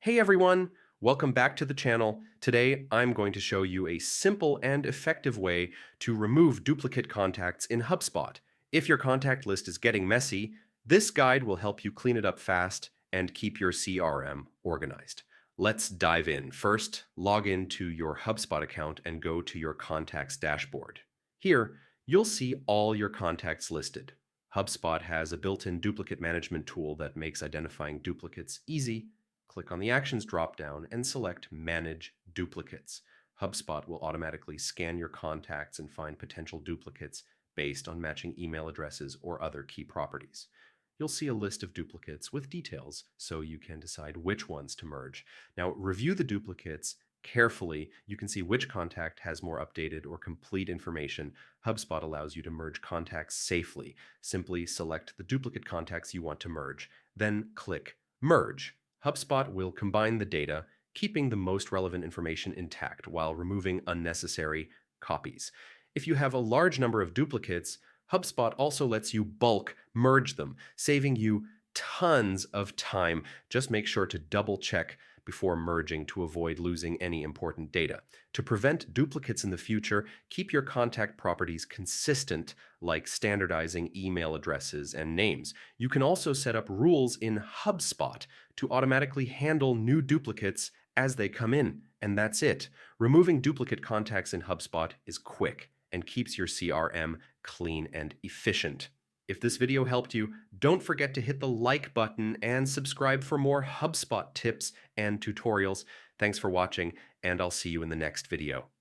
Hey everyone, welcome back to the channel. Today I'm going to show you a simple and effective way to remove duplicate contacts in Hubspot. If your contact list is getting messy, this guide will help you clean it up fast and keep your CRM organized. Let's dive in. First, log into your Hubspot account and go to your contacts dashboard. Here, you'll see all your contacts listed. HubSpot has a built-in duplicate management tool that makes identifying duplicates easy. Click on the Actions dropdown and select Manage Duplicates. HubSpot will automatically scan your contacts and find potential duplicates based on matching email addresses or other key properties. You'll see a list of duplicates with details so you can decide which ones to merge. Now, review the duplicates carefully. You can see which contact has more updated or complete information. HubSpot allows you to merge contacts safely. Simply select the duplicate contacts you want to merge, then click Merge. HubSpot will combine the data, keeping the most relevant information intact while removing unnecessary copies. If you have a large number of duplicates, HubSpot also lets you bulk merge them, saving you tons of time. Just make sure to double check before merging to avoid losing any important data. To prevent duplicates in the future, keep your contact properties consistent, like standardizing email addresses and names. You can also set up rules in HubSpot to automatically handle new duplicates as they come in. And that's it. Removing duplicate contacts in HubSpot is quick and keeps your CRM clean and efficient. If this video helped you, don't forget to hit the like button and subscribe for more HubSpot tips and tutorials. Thanks for watching, and I'll see you in the next video.